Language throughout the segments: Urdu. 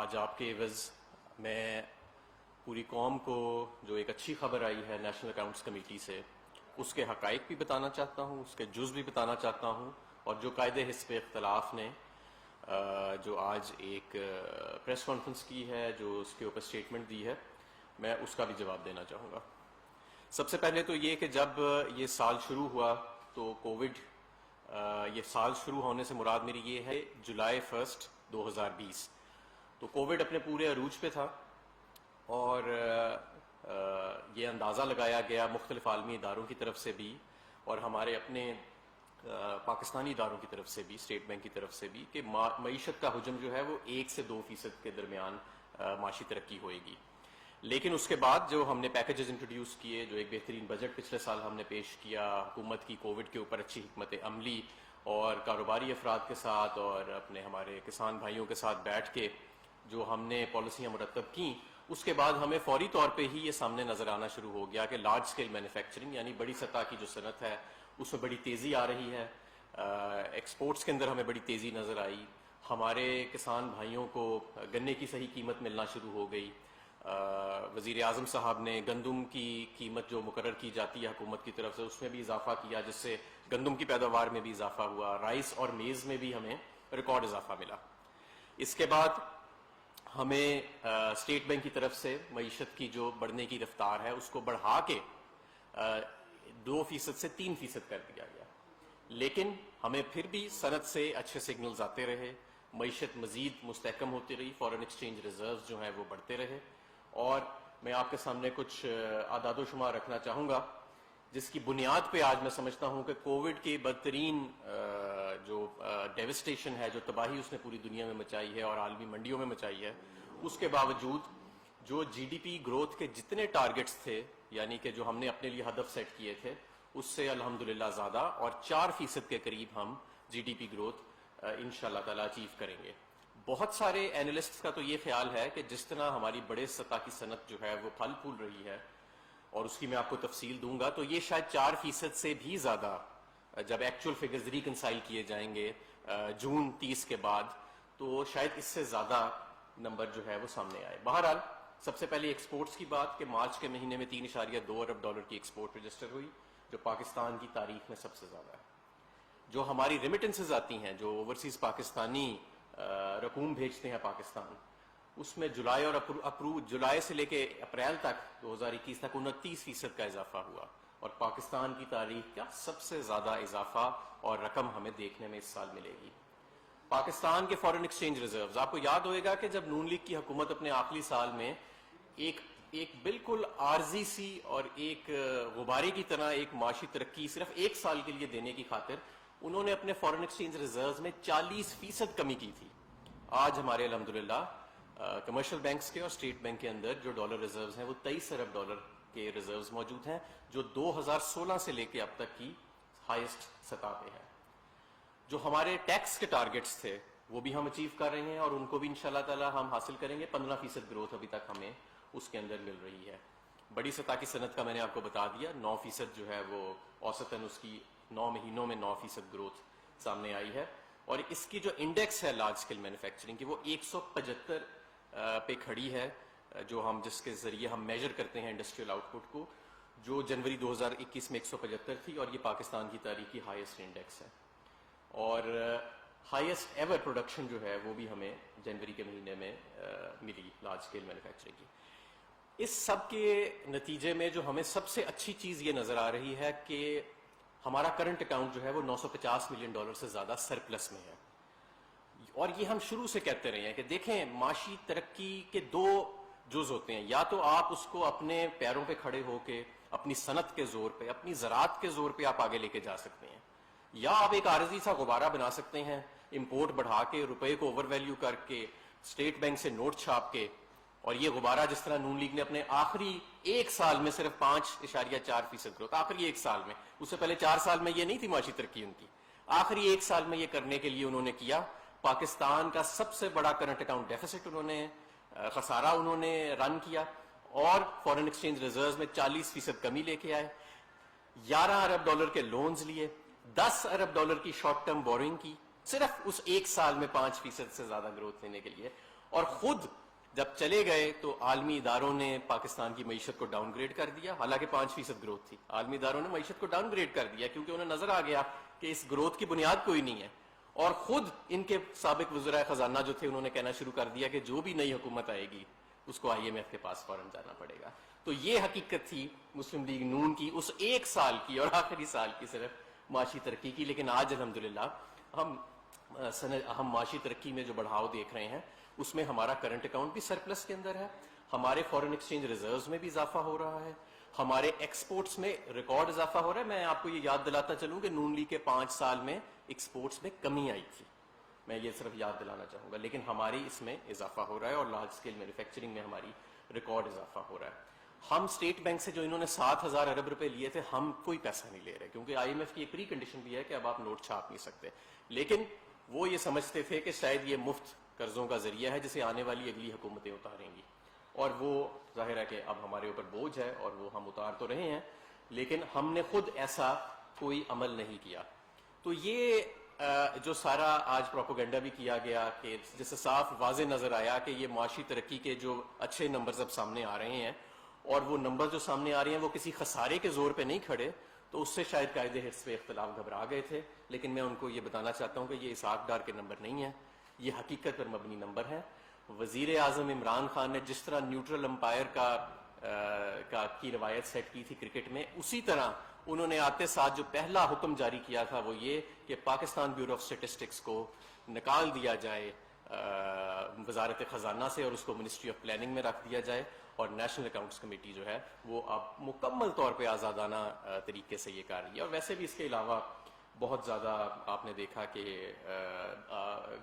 آج آپ کے عوض میں پوری قوم کو جو ایک اچھی خبر آئی ہے نیشنل اکاؤنٹس کمیٹی سے اس کے حقائق بھی بتانا چاہتا ہوں، اس کے جز بھی بتانا چاہتا ہوں، اور جو قائد حزب اختلاف نے جو آج ایک پریس کانفرنس کی ہے، جو اس کے اوپر سٹیٹمنٹ دی ہے، میں اس کا بھی جواب دینا چاہوں گا۔ سب سے پہلے تو یہ کہ جب یہ سال شروع ہوا تو کووڈ، یہ سال شروع ہونے سے مراد میری یہ ہے جولائی 1 2020، تو کووڈ اپنے پورے عروج پہ تھا، اور یہ اندازہ لگایا گیا مختلف عالمی اداروں کی طرف سے بھی اور ہمارے اپنے پاکستانی اداروں کی طرف سے بھی، اسٹیٹ بینک کی طرف سے بھی، کہ معیشت کا حجم جو ہے وہ 1 سے 2% کے درمیان معاشی ترقی ہوئے گی۔ لیکن اس کے بعد جو ہم نے پیکیجز انٹروڈیوس کیے، جو ایک بہترین بجٹ پچھلے سال ہم نے پیش کیا، حکومت کی کووڈ کے اوپر اچھی حکمت عملی اور کاروباری افراد کے ساتھ اور اپنے ہمارے کسان بھائیوں کے ساتھ بیٹھ کے جو ہم نے پالیسیاں مرتب کیں، اس کے بعد ہمیں فوری طور پہ ہی یہ سامنے نظر آنا شروع ہو گیا کہ لارج اسکیل مینوفیکچرنگ یعنی بڑی سطح کی جو صنعت ہے اس میں بڑی تیزی آ رہی ہے، ایکسپورٹس کے اندر ہمیں بڑی تیزی نظر آئی، ہمارے کسان بھائیوں کو گنے کی صحیح قیمت ملنا شروع ہو گئی، وزیر اعظم صاحب نے گندم کی قیمت جو مقرر کی جاتی ہے حکومت کی طرف سے اس میں بھی اضافہ کیا، جس سے گندم کی پیداوار میں بھی اضافہ ہوا، رائس اور میز میں بھی ہمیں ریکارڈ اضافہ ملا۔ اس کے بعد ہمیں اسٹیٹ بینک کی طرف سے معیشت کی جو بڑھنے کی رفتار ہے اس کو بڑھا کے 2% سے 3% کر دیا گیا، لیکن ہمیں پھر بھی صنعت سے اچھے سگنلز آتے رہے، معیشت مزید مستحکم ہوتی رہی، فارن ایکسچینج ریزروز جو ہیں وہ بڑھتے رہے، اور میں آپ کے سامنے کچھ اعداد و شمار رکھنا چاہوں گا جس کی بنیاد پہ آج میں سمجھتا ہوں کہ کووڈ کی بدترین جو ڈیوسٹیشن ہے، جو تباہی اس نے پوری دنیا میں مچائی ہے اور عالمی منڈیوں میں مچائی ہے، اس کے باوجود جو جی ڈی پی گروتھ کے جتنے ٹارگٹس تھے، یعنی کہ جو ہم نے اپنے لیے ہدف سیٹ کیے تھے، اس سے الحمدللہ زیادہ اور 4% کے قریب ہم جی ڈی پی گروتھ انشاءاللہ تعالیٰ اچیو کریں گے۔ بہت سارے اینالسٹس کا تو یہ خیال ہے کہ جس طرح ہماری بڑے سطح کی صنعت جو ہے وہ پھل پھول رہی ہے، اور اس کی میں آپ کو تفصیل دوں گا، تو یہ شاید 4% سے بھی زیادہ جب ایکچول فگرز ریکنسائل کیے جائیں گے جون 30 کے بعد، تو شاید اس سے زیادہ نمبر جو ہے وہ سامنے آئے۔ بہرحال سب سے پہلے ایکسپورٹس کی بات کہ مارچ کے مہینے میں $3.2 ارب کی ایکسپورٹ رجسٹر ہوئی، جو پاکستان کی تاریخ میں سب سے زیادہ ہے۔ جو ہماری ریمیٹنسز آتی ہیں، جو اوورسیز پاکستانی رقوم بھیجتے ہیں پاکستان، اس میں جولائی اور جولائی سے لے کے اپریل تک 2021 تک 29% کا اضافہ ہوا، اور پاکستان کی تاریخ کا سب سے زیادہ اضافہ اور رقم ہمیں دیکھنے میں اس سال ملے گی۔ پاکستان کے فارن ایکسچینج ریزروز، آپ کو یاد ہوئے گا کہ جب نون لیگ کی حکومت اپنے آخری سال میں ایک بالکل عارضی سی اور ایک غبارے کی طرح ایک معاشی ترقی صرف 1 سال کے لیے دینے کی خاطر انہوں نے اپنے فارن ایکسچینج ریزروز میں 40% کمی کی تھی۔ آج ہمارے الحمدللہ کمرشل بینکس کے اور اسٹیٹ بینک کے اندر جو ڈالر ریزروز ہیں وہ $23 ارب کے ریزروز موجود ہیں، جو 2016 سے لے کے اب تک کی ہائیسٹ سطح پہ ہے۔ جو ہمارے ٹیکس کے ٹارگٹس تھے وہ بھی ہم اچیو کر رہے ہیں، اور ان کو بھی انشاءاللہ تعالی ہم حاصل کریں گے۔ 15% گروتھ ابھی تک ہمیں اس کے اندر مل رہی ہے۔ بڑی سطح کی صنعت کا میں نے آپ کو بتا دیا، 9% جو ہے وہ اوسطاً اس کی 9 مہینوں میں 9% گروتھ سامنے آئی ہے، اور اس کی جو انڈیکس ہے لارج اسکیل مینوفیکچرنگ کی وہ 175 پہ کھڑی ہے، جو ہم جس کے ذریعے ہم میجر کرتے ہیں انڈسٹریل آؤٹ پٹ کو، جو جنوری 2021 میں 175 تھی، اور یہ پاکستان کی تاریخ کی ہائیسٹ انڈیکس ہے، اور ہائیسٹ ایور پروڈکشن جو ہے وہ بھی ہمیں جنوری کے مہینے میں ملی لارج اسکیل مینوفیکچرنگ کی۔ اس سب کے نتیجے میں جو ہمیں سب سے اچھی چیز یہ نظر آ رہی ہے کہ ہمارا کرنٹ اکاؤنٹ جو ہے وہ $950 ملین سے زیادہ سرپلس میں ہے، اور یہ ہم شروع سے کہتے رہے ہیں کہ دیکھیں معاشی ترقی کے 2 جز ہوتے ہیں، یا تو آپ اس کو اپنے پیروں پہ کھڑے ہو کے اپنی صنعت کے زور پہ، اپنی زراعت کے زور پہ آپ آگے لے کے جا سکتے ہیں، یا آپ ایک عارضی سا غبارہ بنا سکتے ہیں، امپورٹ بڑھا کے، روپے کو اوور ویلیو کر کے، اسٹیٹ بینک سے نوٹ چھاپ کے، اور یہ غبارہ جس طرح نون لیگ نے اپنے آخری 1 سال میں صرف 5.4% گروتھ، آخری 1 سال میں، اس سے پہلے 4 سال میں یہ نہیں تھی معاشی ترقی ان کی، آخری 1 سال میں یہ کرنے کے لیے انہوں نے کیا۔ پاکستان کا سب سے بڑا کرنٹ اکاؤنٹ ڈیفیسٹ انہوں نے، خسارہ انہوں نے رن کیا، اور فارن ایکسچینج ریزروز میں 40% کمی لے کے آئے، $11 ارب کے لونز لیے، $10 ارب کی شارٹ ٹرم بورنگ کی، صرف اس 1 سال میں 5% سے زیادہ گروتھ لینے کے لیے، اور خود جب چلے گئے تو عالمی اداروں نے پاکستان کی معیشت کو ڈاؤن گریڈ کر دیا، حالانکہ 5% گروتھ تھی، عالمی اداروں نے معیشت کو ڈاؤن گریڈ کر دیا کیونکہ انہیں نظر آ گیا کہ اس گروتھ کی بنیاد کوئی نہیں ہے. اور خود ان کے سابق وزرائے خزانہ جو تھے انہوں نے کہنا شروع کر دیا کہ جو بھی نئی حکومت آئے گی اس کو IMF کے پاس فوراً جانا پڑے گا. تو یہ حقیقت تھی مسلم لیگ نون کی اس ایک سال کی اور آخری سال کی صرف معاشی ترقی کی. لیکن آج الحمدللہ ہم معاشی ترقی میں جو بڑھاؤ دیکھ رہے ہیں اس میں ہمارا کرنٹ اکاؤنٹ بھی سرپلس کے اندر ہے، ہمارے فورن ایکسچینج ریزروز میں بھی اضافہ ہو رہا ہے، ہمارے ایکسپورٹس میں ریکارڈ اضافہ ہو رہا ہے. میں آپ کو یہ یاد دلاتا چلوں کہ نون لیگ کے 5 سال میں ایکسپورٹس میں کمی آئی تھی، میں یہ صرف یاد دلانا چاہوں گا، لیکن ہماری اس میں اضافہ ہو رہا ہے اور لارج اسکیل مینوفیکچرنگ میں ہماری ریکارڈ اضافہ ہو رہا ہے. ہم اسٹیٹ بینک سے جو انہوں نے 7,000 ارب روپے لیے تھے ہم کوئی پیسہ نہیں لے رہے کیونکہ IMF کی ایک پری کنڈیشن بھی ہے کہ اب آپ نوٹ چھاپ نہیں سکتے. لیکن وہ یہ سمجھتے تھے کہ شاید یہ مفت قرضوں کا ذریعہ ہے جسے آنے والی اگلی حکومتیں اتاریں گی، اور وہ ظاہر ہے کہ اب ہمارے اوپر بوجھ ہے اور وہ ہم اتار تو رہے ہیں، لیکن ہم نے خود ایسا کوئی عمل نہیں کیا. تو یہ جو سارا آج پروپیگنڈا بھی کیا گیا کہ جس سے صاف واضح نظر آیا کہ یہ معاشی ترقی کے جو اچھے نمبرز اب سامنے آ رہے ہیں اور وہ نمبر جو سامنے آ رہے ہیں وہ کسی خسارے کے زور پہ نہیں کھڑے، تو اس سے شاید قائد حرص پہ اختلاف گھبرا گئے تھے. لیکن میں ان کو یہ بتانا چاہتا ہوں کہ یہ اسحاق ڈار کے نمبر نہیں ہیں، یہ حقیقت پر مبنی نمبر ہیں. وزیر اعظم عمران خان نے جس طرح نیوٹرل امپائر کی روایت سیٹ کی تھی کرکٹ میں، اسی طرح انہوں نے آتے ساتھ جو پہلا حکم جاری کیا تھا وہ یہ کہ پاکستان بیورو آف اسٹیٹسٹکس کو نکال دیا جائے وزارت خزانہ سے اور اس کو منسٹری آف پلاننگ میں رکھ دیا جائے، اور نیشنل اکاؤنٹس کمیٹی جو ہے وہ اب مکمل طور پہ آزادانہ طریقے سے یہ کر رہی ہے. اور ویسے بھی اس کے علاوہ بہت زیادہ آپ نے دیکھا کہ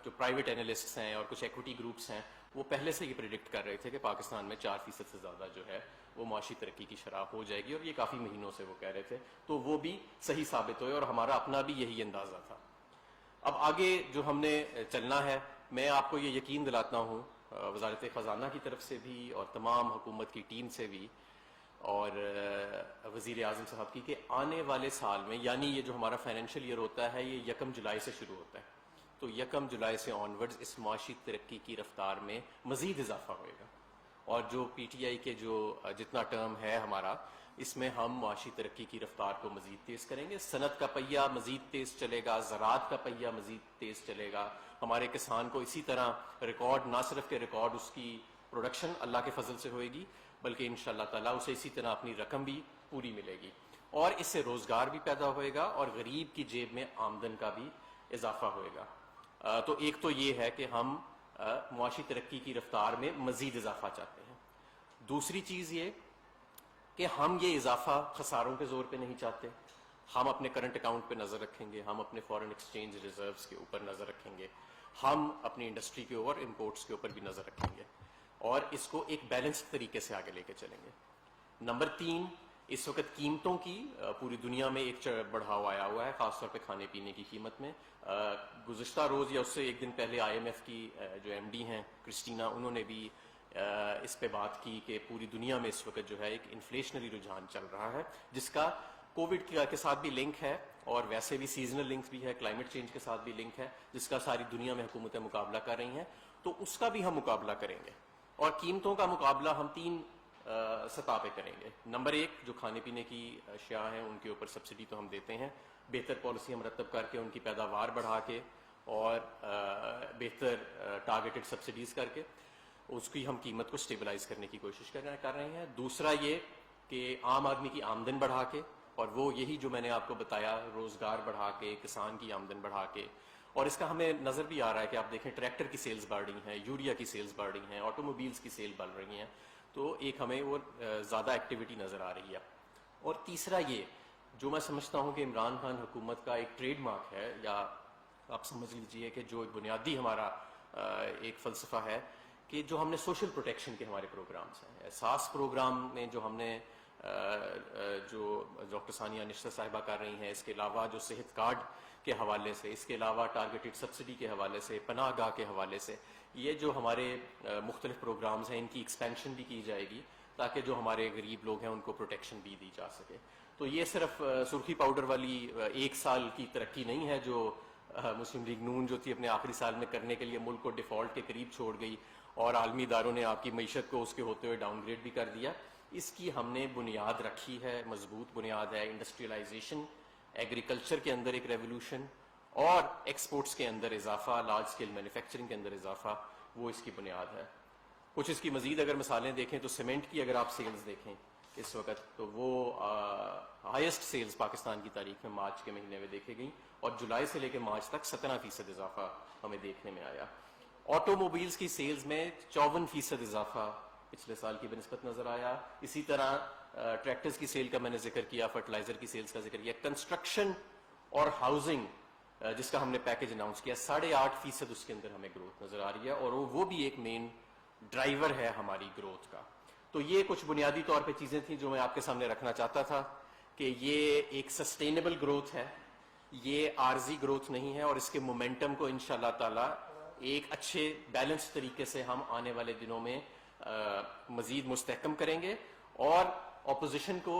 جو پرائیویٹ اینالسٹس ہیں اور کچھ ایکوٹی گروپس ہیں وہ پہلے سے یہ پریڈکٹ کر رہے تھے کہ پاکستان میں 4% سے زیادہ جو ہے وہ معاشی ترقی کی شرح ہو جائے گی، اور یہ کافی مہینوں سے وہ کہہ رہے تھے، تو وہ بھی صحیح ثابت ہوئے اور ہمارا اپنا بھی یہی اندازہ تھا. اب آگے جو ہم نے چلنا ہے، میں آپ کو یہ یقین دلاتا ہوں وزارت خزانہ کی طرف سے بھی اور تمام حکومت کی ٹیم سے بھی اور وزیر اعظم صاحب کی، کہ آنے والے سال میں، یعنی یہ جو ہمارا فائنینشیل ایئر ہوتا ہے یہ 1 جولائی سے شروع ہوتا ہے، تو 1 جولائی سے آنورڈز اس معاشی ترقی کی رفتار میں مزید اضافہ ہوئے گا. اور جو PTI کے جو جتنا ٹرم ہے ہمارا، اس میں ہم معاشی ترقی کی رفتار کو مزید تیز کریں گے. صنعت کا پہیہ مزید تیز چلے گا، زراعت کا پہیہ مزید تیز چلے گا. ہمارے کسان کو اسی طرح ریکارڈ، نہ صرف کہ ریکارڈ اس کی پروڈکشن اللہ کے فضل سے ہوئے گی، بلکہ انشاءاللہ تعالیٰ اسے اسی طرح اپنی رقم بھی پوری ملے گی، اور اس سے روزگار بھی پیدا ہوئے گا اور غریب کی جیب میں آمدن کا بھی اضافہ ہوئے گا. تو ایک تو یہ ہے کہ ہم معاشی ترقی کی رفتار میں مزید اضافہ چاہتے ہیں. دوسری چیز یہ کہ ہم یہ اضافہ خساروں کے زور پہ نہیں چاہتے. ہم اپنے کرنٹ اکاؤنٹ پہ نظر رکھیں گے، ہم اپنے فورن ایکسچینج ریزروز کے اوپر نظر رکھیں گے، ہم اپنی انڈسٹری کے اوپر، امپورٹس کے اوپر بھی نظر رکھیں گے، اور اس کو ایک بیلنسڈ طریقے سے آگے لے کے چلیں گے. نمبر 3، اس وقت قیمتوں کی پوری دنیا میں ایک بڑھاؤ آیا ہوا ہے، خاص طور پہ کھانے پینے کی قیمت میں. گزشتہ روز یا اس سے ایک دن پہلے IMF کی جو MD ہیں کرسٹینا، انہوں نے بھی اس پہ بات کی کہ پوری دنیا میں اس وقت جو ہے ایک انفلیشنری رجحان چل رہا ہے، جس کا کووڈ کے ساتھ بھی لنک ہے اور ویسے بھی سیزنل لنکس بھی ہے، کلائمیٹ چینج کے ساتھ بھی لنک ہے، جس کا ساری دنیا میں حکومتیں مقابلہ کر رہی ہیں. تو اس کا بھی ہم مقابلہ کریں گے، اور قیمتوں کا مقابلہ ہم 3 سطح پہ کریں گے. نمبر 1، جو کھانے پینے کی اشیاء ہیں ان کے اوپر سبسڈی تو ہم دیتے ہیں، بہتر پالیسی مرتب کر کے ان کی پیداوار بڑھا کے اور بہتر ٹارگیٹڈ سبسڈیز کر کے اس کی ہم قیمت کو سٹیبلائز کرنے کی کوشش کر رہے ہیں. دوسرا یہ کہ عام آدمی کی آمدن بڑھا کے، اور وہ یہی جو میں نے آپ کو بتایا، روزگار بڑھا کے، کسان کی آمدن بڑھا کے. اور اس کا ہمیں نظر بھی آ رہا ہے کہ آپ دیکھیں ٹریکٹر کی سیلز بڑھ رہی ہیں، یوریا کی سیلز بڑھ رہی ہیں، آٹو موبائلز کی سیل بڑھ رہی ہیں، تو ایک ہمیں وہ زیادہ ایکٹیویٹی نظر آ رہی ہے. اور تیسرا یہ جو میں سمجھتا ہوں کہ عمران خان حکومت کا ایک ٹریڈ مارک ہے، یا آپ سمجھ لیجئے کہ جو ایک بنیادی ہمارا ایک فلسفہ ہے، کہ جو ہم نے سوشل پروٹیکشن کے ہمارے پروگرامز ہیں. احساس پروگرام میں جو ہم نے جو ڈاکٹر ثانیہ نشتر صاحبہ کر رہی ہیں، اس کے علاوہ جو صحت کارڈ کے حوالے سے، اس کے علاوہ ٹارگیٹڈ سبسڈی کے حوالے سے، پناہ گاہ کے حوالے سے، یہ جو ہمارے مختلف پروگرامز ہیں ان کی ایکسپینشن بھی کی جائے گی تاکہ جو ہمارے غریب لوگ ہیں ان کو پروٹیکشن بھی دی جا سکے. تو یہ صرف سرخی پاؤڈر والی 1 سال کی ترقی نہیں ہے جو مسلم لیگ نون جو تھی اپنے آخری سال میں کرنے کے لیے ملک کو ڈیفالٹ کے قریب چھوڑ گئی اور عالمی اداروں نے آپ کی معیشت کو اس کے ہوتے ہوئے ڈاؤن گریڈ بھی کر دیا. اس کی ہم نے بنیاد رکھی ہے, مضبوط بنیاد ہے. انڈسٹریلائزیشن, ایگریکلچر کے اندر ایک ریولوشن اور ایکسپورٹس کے اندر اضافہ, لارج اسکیل مینوفیکچرنگ کے اندر اضافہ, وہ اس کی بنیاد ہے. کچھ اس کی مزید اگر مثالیں دیکھیں تو سیمنٹ کی اگر آپ سیلز دیکھیں اس وقت تو وہ ہائیسٹ سیلز پاکستان کی تاریخ میں مارچ کے مہینے میں دیکھے گئیں اور جولائی سے لے کے مارچ تک 17% اضافہ ہمیں دیکھنے میں آیا. آٹو موبائلز کی سیلز میں 54% اضافہ پچھلے سال کی بنسبت نظر آیا. اسی طرح ٹریکٹرز کی سیل کا میں نے ذکر کیا, فرٹیلائزر کی سیلز کا ذکر کیا. کنسٹرکشن اور ہاؤسنگ جس کا ہم نے پیکج اناؤنس کیا 8.5% اس کے اندر ہمیں گروتھ نظر آ رہی ہے اور وہ بھی ایک مین ڈرائیور ہے ہماری گروتھ کا. تو یہ کچھ بنیادی طور پہ چیزیں تھیں جو میں آپ کے سامنے رکھنا چاہتا تھا کہ یہ ایک سسٹینیبل گروتھ ہے, یہ عارضی گروتھ نہیں ہے اور اس کے مومنٹم کو انشاءاللہ تعالی ایک اچھے بیلنس طریقے سے ہم آنے والے دنوں میں مزید مستحکم کریں گے. اور اپوزیشن کو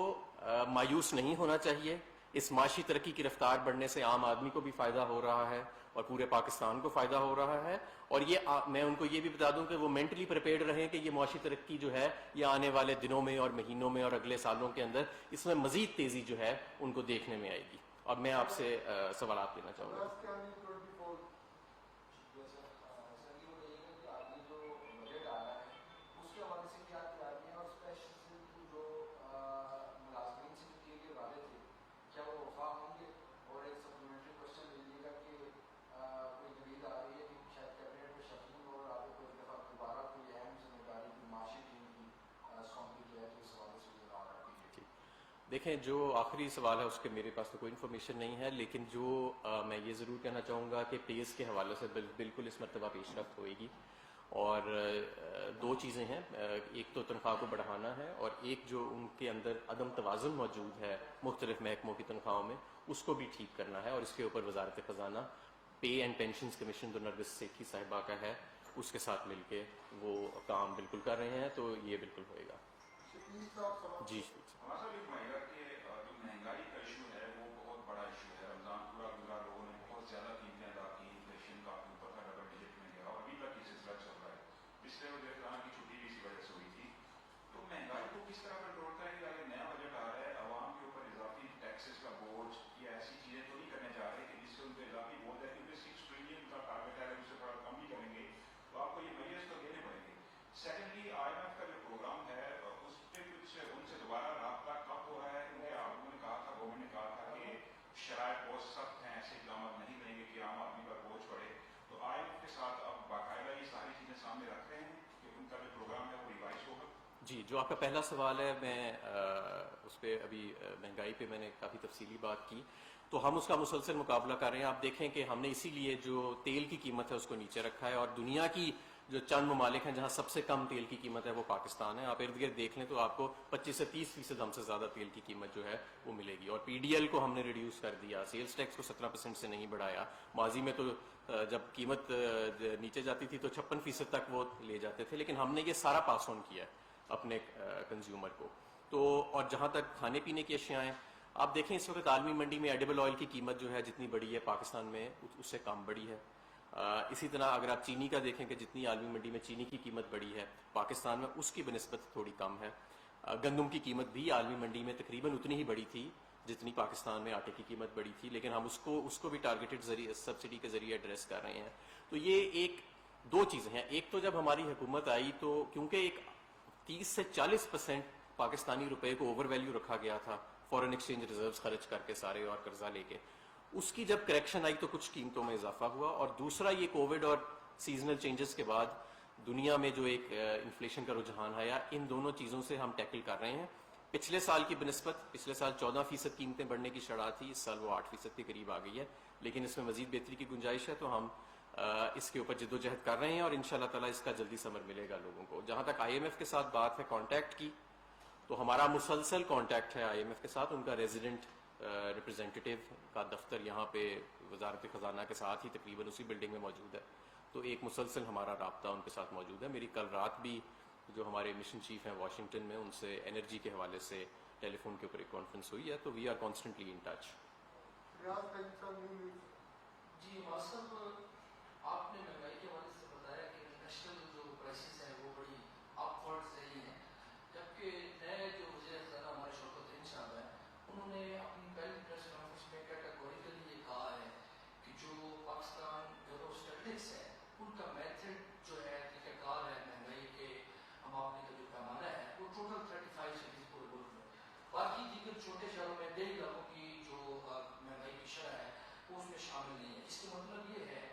مایوس نہیں ہونا چاہیے. اس معاشی ترقی کی رفتار بڑھنے سے عام آدمی کو بھی فائدہ ہو رہا ہے اور پورے پاکستان کو فائدہ ہو رہا ہے. اور یہ میں ان کو یہ بھی بتا دوں کہ وہ مینٹلی پریپیئرڈ رہیں کہ یہ معاشی ترقی جو ہے یہ آنے والے دنوں میں اور مہینوں میں اور اگلے سالوں کے اندر اس میں مزید تیزی جو ہے ان کو دیکھنے میں آئے گی. اب میں آپ سے سوالات لینا چاہوں گا. دیکھیں جو آخری سوال ہے اس کے میرے پاس تو کوئی انفارمیشن نہیں ہے, لیکن جو میں یہ ضرور کہنا چاہوں گا کہ پیس کے حوالے سے بالکل اس مرتبہ پیش رفت ہوئے گی. اور دو چیزیں ہیں, ایک تو تنخواہ کو بڑھانا ہے اور ایک جو ان کے اندر عدم توازن موجود ہے مختلف محکموں کی تنخواہوں میں اس کو بھی ٹھیک کرنا ہے. اور اس کے اوپر وزارت خزانہ پے اینڈ پینشنز کمیشن جو نرگس سیٹھی صاحبہ کا ہے اس کے ساتھ مل کے وہ کام بالکل کر رہے ہیں, تو یہ بالکل ہوئے گا. جی مہنگائی کا ایشو ہے وہ بہت بڑا ایشو ہے. رمضان پورا گزرا, لوگوں نے بہت زیادہ قیمتیں ادا کی, انفلیشن کافی اوپر تھا, ڈبل ڈیجٹ میں گیا اور ابھی تک یہ سلسلہ چل رہا ہے. پچھلے وزیر کی چھٹی بھی اسی وجہ سے ہوئی تھی. تو مہنگائی کو کس طرح کنٹرول کریں گے؟ اگر نیا بجٹ آ رہا ہے, عوام کے اوپر اضافی ٹیکسز کا بوجھ یا ایسی چیزیں تو نہیں کرنے جا رہے کہ جس سے ان پہ اضافی بوجھ ہے, کیونکہ 6 ٹریلین کا ٹارگیٹ ہے, اگر اسے تھوڑا کم بھی کریں گے تو آپ کو یہ میجرز تو دینے پڑیں گے. سیکنڈلی IMF کا جو پروگرام ہے اس پہ کچھ ان سے دوبارہ رابطہ کب ہو رہا ہے؟ کیونکہ آپ لوگوں نے کہا تھا, گورنمنٹ نے کہا تھا کہ شرائط بہت سخت ہیں, ایسے اقدامات نہیں کریں گے کہ عام آدمی پر بوجھ پڑے. تو IMF کے ساتھ اب باقاعدہ یہ ساری چیزیں سامنے رکھ رہے ہیں کہ ان کا جو پروگرام ہے وہ ریوائز ہوگا. جی, جو آپ کا پہلا سوال ہے میں اس پہ ابھی مہنگائی پہ میں نے کافی تفصیلی بات کی, تو ہم اس کا مسلسل مقابلہ کر رہے ہیں. آپ دیکھیں کہ ہم نے اسی لیے جو تیل کی قیمت ہے اس کو نیچے رکھا ہے, اور دنیا کی جو چند ممالک ہیں جہاں سب سے کم تیل کی قیمت ہے وہ پاکستان ہے. آپ ارد گرد دیکھ لیں تو آپ کو 25 سے 30% ہم سے زیادہ تیل کی قیمت جو ہے وہ ملے گی. اور PDL کو ہم نے ریڈیوس کر دیا, سیلز ٹیکس کو 17% سے نہیں بڑھایا. ماضی میں تو جب قیمت نیچے جاتی تھی تو 56% تک وہ لے جاتے تھے, لیکن ہم نے یہ سارا پاس آن کیا ہے اپنے کنزیومر کو. تو اور جہاں تک کھانے پینے کی اشیاء ہیں, آپ دیکھیں اس وقت عالمی منڈی میں ایڈیبل آئل کی قیمت جو ہے جتنی بڑی ہے پاکستان میں اس سے کم بڑی ہے. اسی طرح اگر آپ چینی کا دیکھیں کہ جتنی عالمی منڈی میں چینی کی قیمت بڑی ہے پاکستان میں اس کی بنسبت تھوڑی کم ہے. گندم کی قیمت بھی عالمی منڈی میں تقریباً اتنی ہی بڑی تھی جتنی پاکستان میں آٹے کی قیمت بڑی تھی, لیکن ہم اس کو بھی ٹارگیٹڈ سبسڈی کے ذریعے ایڈریس کر رہے ہیں. تو یہ دو چیزیں ہیں. ایک تو جب ہماری حکومت آئی تو کیونکہ ایک 30 سے 40% پاکستانی روپے کو اوور ویلیو رکھا گیا تھا فورن ایکسچینج ریزروز خرچ کر کے سارے اور قرضہ لے کے, اس کی جب کریکشن آئی تو کچھ قیمتوں میں اضافہ ہوا. اور دوسرا یہ کووڈ اور سیزنل چینجز کے بعد دنیا میں جو ایک انفلیشن کا رجحان آیا, ان دونوں چیزوں سے ہم ٹیکل کر رہے ہیں. پچھلے سال کی بنسبت پچھلے سال 14% قیمتیں بڑھنے کی شرح تھی, اس سال وہ 8% کے قریب آ گئی ہے, لیکن اس میں مزید بہتری کی گنجائش ہے. تو ہم اس کے اوپر جد و جہد کر رہے ہیں اور انشاءاللہ تعالی اس کا جلدی ثمر ملے گا لوگوں کو. جہاں تک IMF کے ساتھ بات ہے کانٹیکٹ کی, تو ہمارا مسلسل کانٹیکٹ ہے IMF کے ساتھ. ان کا ریزیڈنٹ ریپرزینٹیٹیو کا دفتر یہاں پہ وزارت خزانہ کے ساتھ ہی تقریباً اسی بلڈنگ میں موجود ہے, تو ایک مسلسل ہمارا رابطہ ان کے ساتھ موجود ہے. میری کل رات بھی جو ہمارے مشن چیف ہیں واشنگٹن میں, ان سے انرجی کے حوالے سے ٹیلی فون کے اوپر ایک کانفرنس ہوئی ہے, تو we are constantly in touch. جی ہمارا صاحب آپ نے مہنگائی کے حوالے سے بتایا کہ انٹرنیشنل جو پرائسز ہیں وہ بڑی اپ ورڈ رہی ہیں، جبکہ نئے جو وزیر خزانہ ہمارے شوکت الدین صاحب ہیں انہوں نے اپنی پہلی پریس کانفرنس میں کیٹاگوریکلی یہ کہا ہے کہ جو پاکستان بیورو آف اسٹیٹسٹکس ہے ان کا میتھڈ جو ہے طریقہ کار ہے مہنگائی کے ہم آپ کا جو پیمانہ ہے وہ ٹوٹل 35 سٹیز پورے ملک میں، باقی دیگر چھوٹے شہروں میں 1.5 لاکھوں کی جو مہنگائی کی شرح ہے وہ اس میں شامل نہیں ہے۔ اس کا مطلب یہ ہے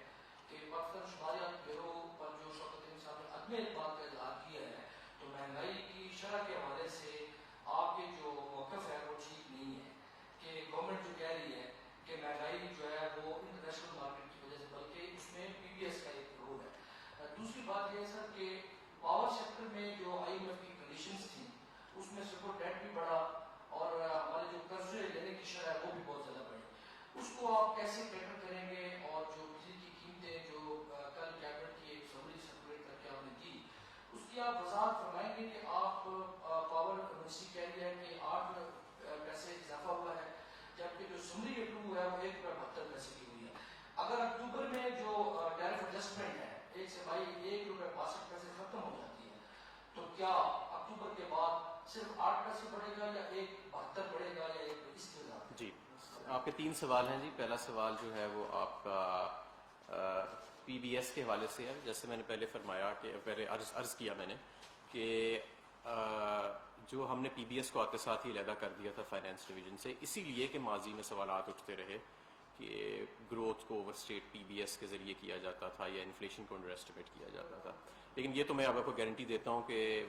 کہ پاکستان شماریات بیورو پر جو شوکت الدین صاحب نے عدم اعتماد کا اظہار کیا ہے تو مہنگائی کی شرح کے حوالے سے آپ کے جو موقف ہے وہ ٹھیک نہیں ہے کہ گورنمنٹ جو کہہ رہی ہے کہ مہنگائی جو ہے وہ انٹرنیشنل مارکیٹ کی وجہ سے، بلکہ اس میں پی بی ایس کا ایک رول ہے۔ دوسری بات یہ ہے سر کہ پاور سیکٹر میں جو آئی ایم ایف کی کنڈیشنز تھیں اس میں سپر ڈیٹ بھی بڑھا اور ہمارے جو قرضے لینے کی شرح ہے وہ بھی بہت زیادہ بڑھی، اس کو آپ کیسے کیٹر کریں گے؟ اور جو بجلی کی قیمتیں جو کل کیبنٹ کی ایک سمری سرکولیٹ کر کے آپ نے دی اس کی آپ وضاحت فرمائیں گے کہ آپ پاور منسٹری کہہ رہی ہے کہ 8 پیسے اضافہ ہوا ہے جبکہ جو سمری اپروو ہے وہ 1.72 پیسے کی ہوئی ہے۔ اگر اکتوبر میں جو ٹیرف ایڈجسٹمنٹ ہے 1 سے 1.62 پیسے ختم ہو جاتی ہے تو کیا اکتوبر کے بعد صرف 8 پیسے بڑھے گا یا 1.72 بڑھے گا یا ایک اس کے ساتھ؟ جی آپ کے 3 سوال ہیں جی۔ پہلا سوال جو ہے وہ آپ کا پی بی ایس کے حوالے سے ہے۔ جیسے میں نے پہلے فرمایا کہ پہلے عرض کیا میں نے کہ جو ہم نے پی بی ایس کو آتے ساتھ ہی علیحدہ کر دیا تھا فائنانس ڈویژن سے، اسی لیے کہ ماضی میں سوالات اٹھتے رہے کہ گروتھ کو اوور اسٹیٹ پی بی ایس کے ذریعے کیا جاتا تھا یا انفلیشن کو انڈر ایسٹیمیٹ کیا جاتا تھا، لیکن یہ تو میں آپ کو گارنٹی دیتا ہوں کہ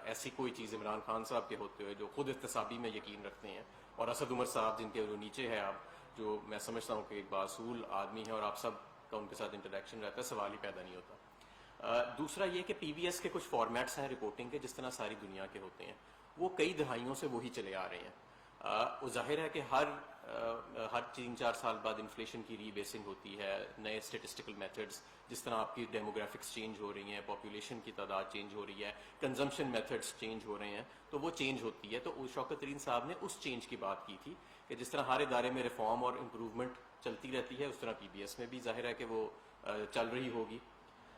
ایسی کوئی چیز عمران خان صاحب کے ہوتے ہوئے جو خود احتسابی میں یقین رکھتے ہیں، اور اسد عمر صاحب جن کے جو نیچے ہے آپ، جو میں سمجھتا ہوں کہ ایک باصول آدمی ہے اور آپ سب کا ان کے ساتھ انٹریکشن رہتا ہے، سوال ہی پیدا نہیں ہوتا۔ دوسرا یہ کہ پی بی ایس کے کچھ فارمیٹس ہیں رپورٹنگ کے جس طرح ساری دنیا کے ہوتے ہیں، وہ کئی دہائیوں سے وہی چلے آ رہے ہیں۔ وہ ظاہر ہے کہ ہر 3-4 سال بعد انفلیشن کی ری بیسنگ ہوتی ہے، نئے اسٹیٹسٹیکل میتھڈز جس طرح آپ کی ڈیموگرافکس چینج ہو رہی ہیں، پاپولیشن کی تعداد چینج ہو رہی ہے، کنزمپشن میتھڈز چینج ہو رہے ہیں، تو وہ چینج ہوتی ہے۔ تو شوکت ترین صاحب نے اس چینج کی بات کی تھی کہ جس طرح ہر ادارے میں ریفارم اور امپروومنٹ چلتی رہتی ہے اس طرح پی بی ایس میں بھی ظاہر ہے کہ وہ چل رہی ہوگی۔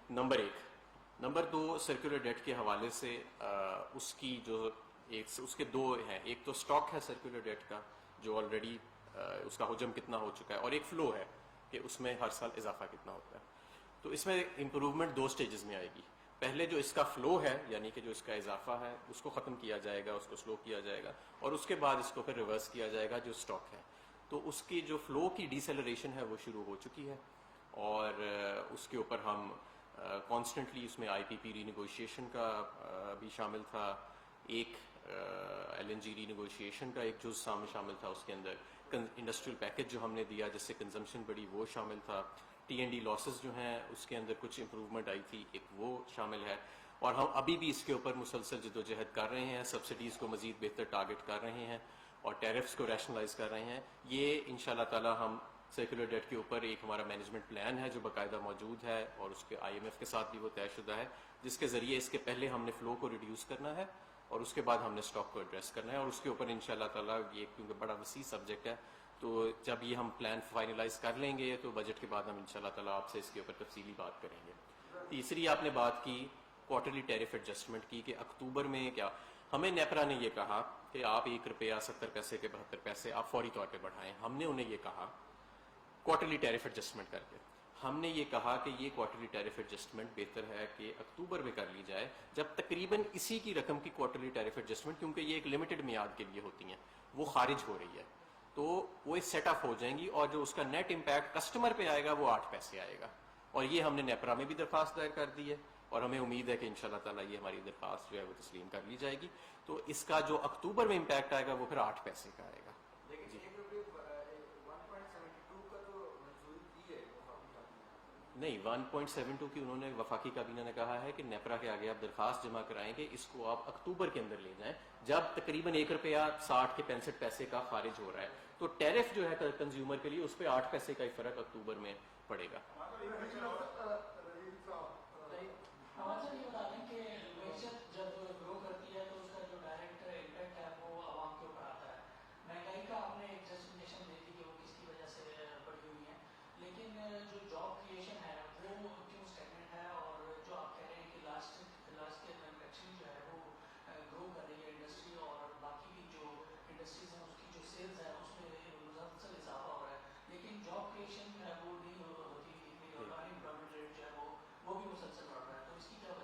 نمبر 1۔ نمبر 2، سرکولر ڈیٹ کے حوالے سے اس کی جو اس کے 2 ہیں، ایک تو سٹاک ہے سرکولر ڈیٹ کا جو آلریڈی اس کا حجم کتنا ہو چکا ہے، اور ایک فلو ہے کہ اس میں ہر سال اضافہ کتنا ہوتا ہے۔ تو اس میں امپروومنٹ 2 سٹیجز میں آئے گی۔ پہلے جو اس کا فلو ہے یعنی کہ جو اس کا اضافہ ہے اس کو ختم کیا جائے گا، اس کو سلو کیا جائے گا، اور اس کے بعد اس کو پھر ریورس کیا جائے گا جو سٹاک ہے۔ تو اس کی جو فلو کی ڈیسیلریشن ہے وہ شروع ہو چکی ہے، اور اس کے اوپر ہم کانسٹنٹلی اس میں آئی پی پی ری نیگوشیشن کا بھی شامل تھا، ایک ایل این جی ری نیگوشیشن کا ایک جز شامل تھا، اس کے اندر انڈسٹریل پیکج جو ہم نے دیا جس سے کنزمپشن بڑی وہ شامل تھا، ٹی این ڈی لاسز جو ہیں اس کے اندر کچھ امپروومنٹ آئی تھی، ایک وہ شامل ہے، اور ہم ابھی بھی اس کے اوپر مسلسل جدوجہد کر رہے ہیں، سبسڈیز کو مزید بہتر ٹارگٹ کر رہے ہیں اور ٹیرفس کو ریشنلائز کر رہے ہیں۔ یہ انشاءاللہ تعالی ہم سرکولر ڈیٹ کے اوپر ایک ہمارا مینجمنٹ پلان ہے جو باقاعدہ موجود ہے، اور اس کے آئی ایم ایف کے ساتھ بھی وہ طے شدہ ہے، جس کے ذریعے اس کے پہلے ہم نے فلو کو ریڈیوس کرنا ہے اور اس کے بعد ہم نے اسٹاک کو ایڈریس کرنا ہے، اور اس کے اوپر انشاءاللہ تعالیٰ یہ کیونکہ بڑا وسیع سبجیکٹ ہے تو جب یہ ہم پلان فائنلائز کر لیں گے تو بجٹ کے بعد ہم انشاءاللہ تعالیٰ آپ سے اس کے اوپر تفصیلی بات کریں گے۔ تیسری آپ نے بات کی کوارٹرلی ٹیرف ایڈجسٹمنٹ کی کہ اکتوبر میں کیا، ہمیں نیپرا نے یہ کہا کہ آپ 1 روپیہ 70 پیسے کے 72 پیسے آپ فوری طور پہ بڑھائیں۔ ہم نے انہیں یہ کہا کوارٹرلی ٹیرف ایڈجسٹمنٹ کر کے، ہم نے یہ کہا کہ یہ کوارٹرلی ٹیرف ایڈجسٹمنٹ بہتر ہے کہ اکتوبر میں کر لی جائے جب تقریباً اسی کی رقم کی کوارٹرلی ٹیرف ایڈجسٹمنٹ، کیونکہ یہ ایک لمیٹڈ میعاد کے لیے ہوتی ہیں، وہ خارج ہو رہی ہے تو وہ سیٹ اپ ہو جائیں گی، اور جو اس کا نیٹ امپیکٹ کسٹمر پہ آئے گا وہ 8 پیسے آئے گا، اور یہ ہم نے نیپرا میں بھی درخواست دائر کر دی ہے، اور ہمیں امید ہے کہ انشاءاللہ تعالیٰ یہ ہماری درخواست جو ہے وہ تسلیم کر لی جائے گی، تو اس کا جو اکتوبر میں امپیکٹ آئے گا وہ پھر 8 پیسے کا آئے گا۔ نہیں، 1.72 کی انہوں نے وفاقی کابینہ نے کہا ہے کہ نیپرا کے آگے آپ درخواست جمع کرائیں کہ اس کو آپ اکتوبر کے اندر لے جائیں جب تقریباً 1 روپیہ 60 کے 65 پیسے کا خارج ہو رہا ہے، تو ٹیرف جو ہے کنزیومر کے لیے اس پہ 8 پیسے کا ہی فرق اکتوبر میں پڑے گا۔ ہمارے یہ بتا دیں کہ معیشت جب گرو کرتی ہے تو اس کا جو ڈائریکٹ امپیکٹ ہے وہ عوام کے اوپر آتا ہے۔ مہنگائی کا آپ نے ایک جسٹیفیکیشن دے دی کہ وہ کس کی وجہ سے بڑھی ہوئی ہے، لیکن